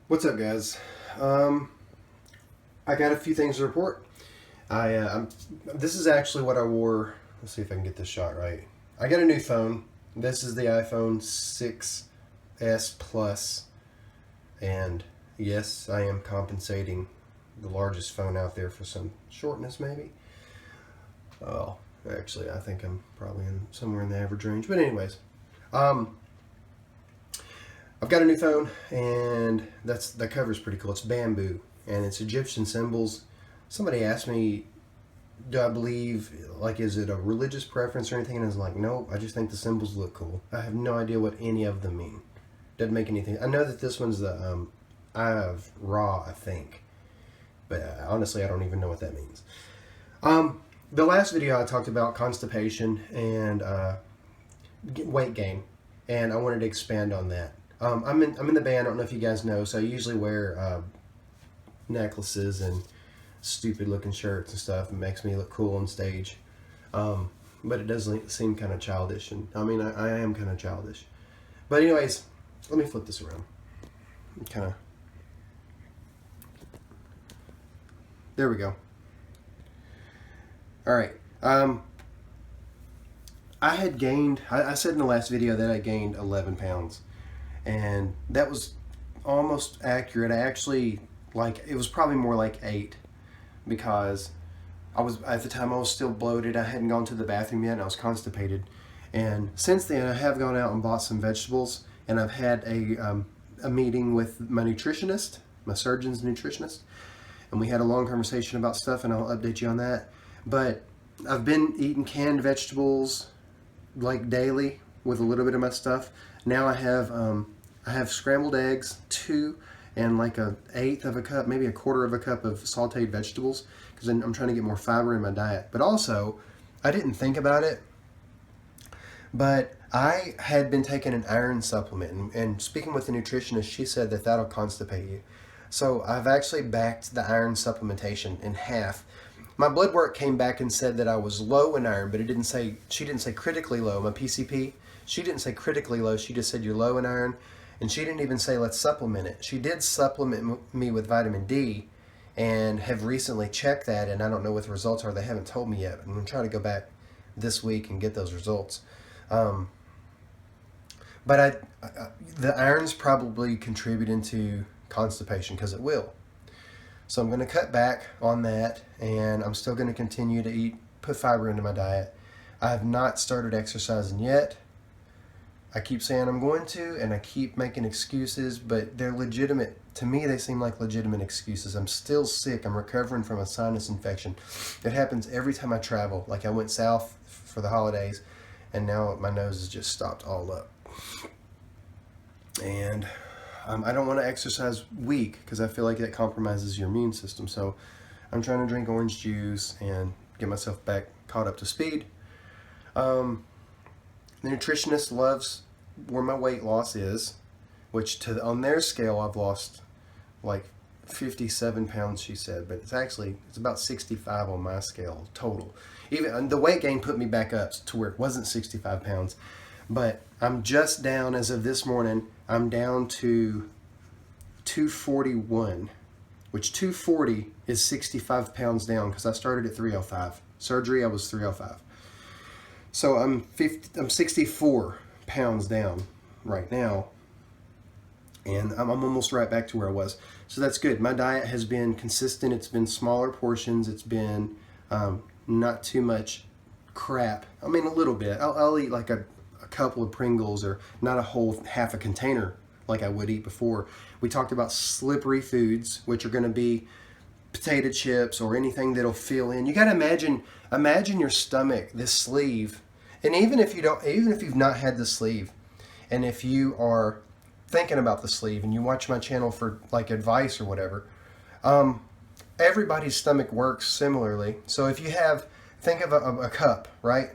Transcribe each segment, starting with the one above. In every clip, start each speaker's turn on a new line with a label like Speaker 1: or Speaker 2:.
Speaker 1: What's up, guys? I got a few things to report. This is actually what I wore. Let's see if I can get this shot right. I got a new phone. This is the iPhone 6s Plus, and yes, I am compensating the largest phone out there for some shortness, maybe. Well, actually, I think I'm probably somewhere in the average range. But anyways, I've got a new phone, and that cover's pretty cool. It's bamboo, and it's Egyptian symbols. Somebody asked me, do I believe, like, is it a religious preference or anything? And I was like, no, I just think the symbols look cool. I have no idea what any of them mean. Doesn't make anything. I know that this one's the Eye of Ra, I think. But honestly, I don't even know what that means. The last video I talked about constipation and weight gain, and I wanted to expand on that. I'm in the band. I don't know if you guys know, so I usually wear necklaces and stupid looking shirts and stuff. It makes me look cool on stage, but it does seem kind of childish, and I mean I am kind of childish. But anyways, let me flip this around. Kind of. There we go. All right. I had gained. I said in the last video that I gained 11 pounds. And that was almost accurate. I actually, it was probably more like 8, because at the time I was still bloated. I hadn't gone to the bathroom yet, and I was constipated. And since then, I have gone out and bought some vegetables, and I've had a meeting with my nutritionist, my surgeon's nutritionist, and we had a long conversation about stuff, and I'll update you on that. But I've been eating canned vegetables like daily with a little bit of my stuff. Now I have scrambled eggs, 2, and like 1/8 of a cup, maybe 1/4 of a cup of sauteed vegetables, because I'm trying to get more fiber in my diet. But also, I didn't think about it, but I had been taking an iron supplement, and speaking with the nutritionist, she said that that'll constipate you. So I've actually backed the iron supplementation in half. My blood work came back and said that I was low in iron, but she didn't say critically low. My PCP, she didn't say critically low. She just said you're low in iron, and she didn't even say let's supplement it. She did supplement me with vitamin D, and have recently checked that, and I don't know what the results are. They haven't told me yet. I'm going to try to go back this week and get those results. But the iron's probably contributing to constipation, because it will. So I'm going to cut back on that, and I'm still going to continue to put fiber into my diet. I have not started exercising yet. I keep saying I'm going to, and I keep making excuses, but they're legitimate. To me, they seem like legitimate excuses. I'm still sick. I'm recovering from a sinus infection. It happens every time I travel. Like, I went south for the holidays, and now my nose has just stopped all up. And I don't want to exercise weak, because I feel like that compromises your immune system. So I'm trying to drink orange juice and get myself back caught up to speed. The nutritionist loves where my weight loss is, which on their scale I've lost like 57 pounds, she said, but it's about 65 on my scale total. Even the weight gain put me back up to where it wasn't 65 pounds, but I'm just down, as of this morning, I'm down to 241, which 240 is 65 pounds down, because I started at 305. Surgery, I was 305. So I'm 64 pounds down right now, and I'm almost right back to where I was. So that's good. My diet has been consistent. It's been smaller portions. It's been not too much crap. I mean, a little bit. I'll eat like a couple of Pringles, or not a whole half a container like I would eat before. We talked about slippery foods, which are going to be potato chips or anything that'll fill in. You got to imagine your stomach, this sleeve, and even if you've not had the sleeve, and if you are thinking about the sleeve and you watch my channel for like advice or whatever, everybody's stomach works similarly. So if you think of a cup, right?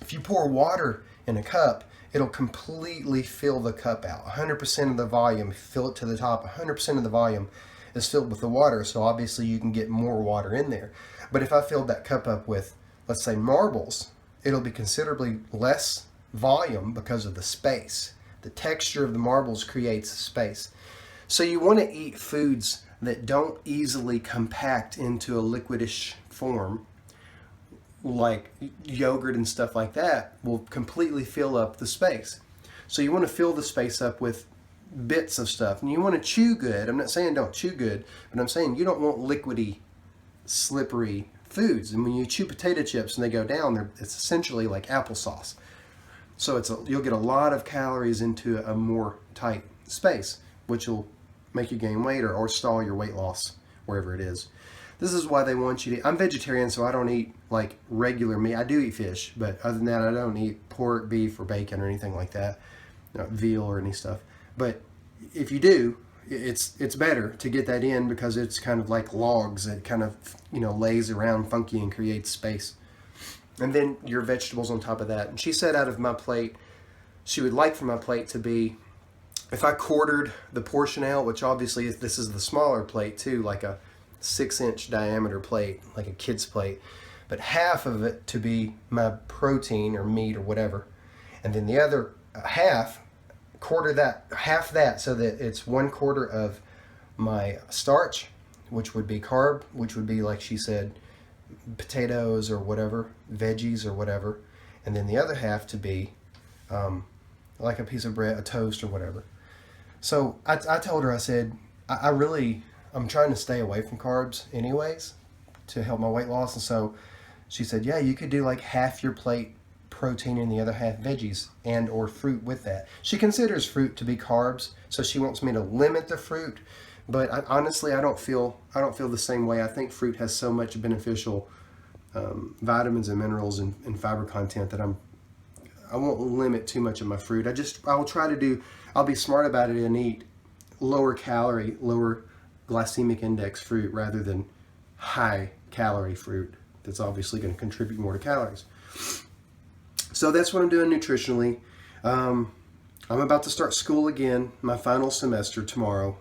Speaker 1: If you pour water in a cup, it'll completely fill the cup out. 100% of the volume, fill it to the top, 100% of the volume is filled with the water, so obviously you can get more water in there. But if I filled that cup up with, let's say, marbles, it'll be considerably less volume because of the space. The texture of the marbles creates space. So you want to eat foods that don't easily compact into a liquidish form, like yogurt and stuff like that will completely fill up the space. So you want to fill the space up with bits of stuff. And you want to chew good. I'm not saying don't chew good, but I'm saying you don't want liquidy, slippery foods. And when you chew potato chips and they go down, it's essentially like applesauce. So you'll get a lot of calories into a more tight space, which will make you gain weight or stall your weight loss, wherever it is. This is why they want you to, I'm vegetarian, so I don't eat like regular meat. I do eat fish, but other than that, I don't eat pork, beef, or bacon or anything like that, veal or any stuff. But if you do, it's better to get that in because it's kind of like logs. It kind of, lays around funky and creates space. And then your vegetables on top of that. And she said out of my plate, she would like for my plate to be, if I quartered the portion out, which obviously this is the smaller plate too, like a 6-inch diameter plate, like a kid's plate, but half of it to be my protein or meat or whatever. And then the other half, half that so that it's 1/4 of my starch, which would be carb, which would be, like she said, potatoes or whatever, veggies or whatever. And then the other half to be like a piece of bread, a toast or whatever. So I told her, I said, I'm trying to stay away from carbs anyways to help my weight loss. And so she said, yeah, you could do like half your plate protein and the other half veggies and or fruit with that. She considers fruit to be carbs, so she wants me to limit the fruit. But honestly, I don't feel the same way. I think fruit has so much beneficial vitamins and minerals and fiber content that I won't limit too much of my fruit. I'll be smart about it and eat lower calorie, lower glycemic index fruit rather than high calorie fruit that's obviously going to contribute more to calories. So that's what I'm doing nutritionally. I'm about to start school again, my final semester tomorrow.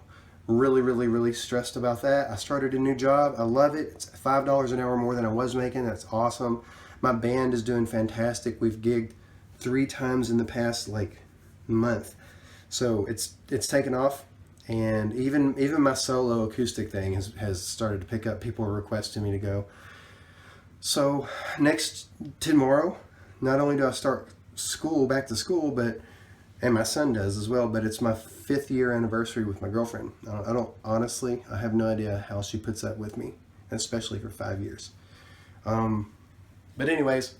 Speaker 1: Really, really, really stressed about that. I started a new job. I love it. It's $5 an hour more than I was making. That's awesome. My band is doing fantastic. We've gigged 3 times in the past month. So it's taken off. And even my solo acoustic thing has started to pick up. People are requesting me to go. So tomorrow, not only do I start back to school, and my son does as well, but it's my 5th year anniversary with my girlfriend. I have no idea how she puts that with me, especially for 5 years. But anyways,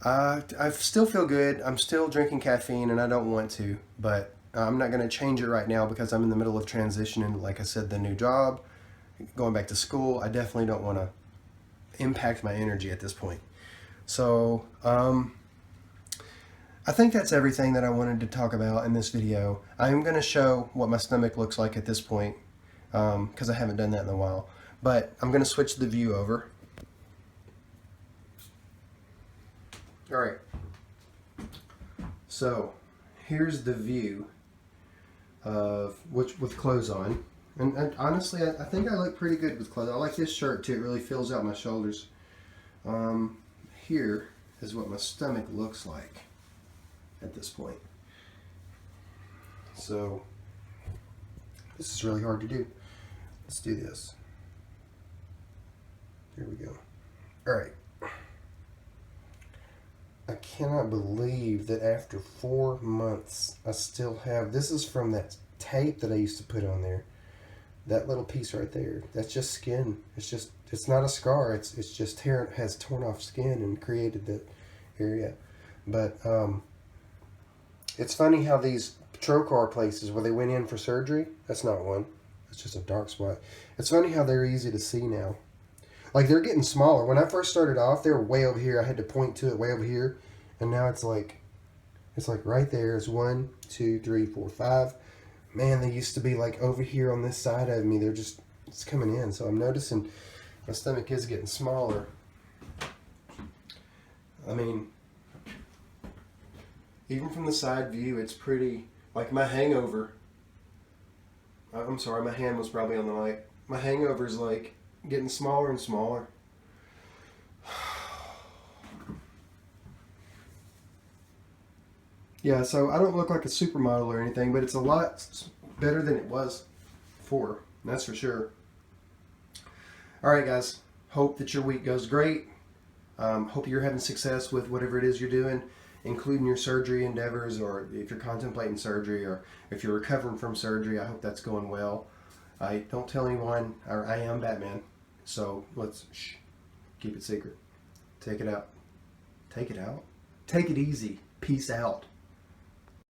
Speaker 1: I still feel good. I'm still drinking caffeine and I don't want to, but I'm not going to change it right now because I'm in the middle of transitioning, like I said, the new job, going back to school. I definitely don't want to impact my energy at this point. So, I think that's everything that I wanted to talk about in this video. I'm going to show what my stomach looks like at this point, because I haven't done that in a while. But I'm going to switch the view over. Alright, so here's the view of with clothes on. And honestly, I think I look pretty good with clothes. I like this shirt too. It really fills out my shoulders. Here is what my stomach looks like at this point. So this is really hard to do. Let's do this. Here we go. All right. I cannot believe that after 4 months I still have, this is from that tape that I used to put on there. That little piece right there, that's just skin. It's not a scar. It's just hair. It has torn off skin and created that area. But it's funny how these trocar places where they went in for surgery, that's not one. It's just a dark spot. It's funny how they're easy to see now. Like, they're getting smaller. When I first started off, they were way over here. I had to point to it way over here. And now it's like right there. It's 1, 2, 3, 4, 5. Man, they used to be like over here on this side of me. It's coming in. So I'm noticing my stomach is getting smaller. I mean, even from the side view, it's pretty, like my hangover. I'm sorry, my hand was probably on the mic. My hangover is like getting smaller and smaller. Yeah, so I don't look like a supermodel or anything, but it's a lot better than it was before. That's for sure. All right, guys. Hope that your week goes great. Hope you're having success with whatever it is you're doing, including your surgery endeavors, or if you're contemplating surgery, or if you're recovering from surgery. I hope that's going well. Don't tell anyone, or I am Batman. So let's keep it secret. Take it out. Take it out. Take it easy. Peace out.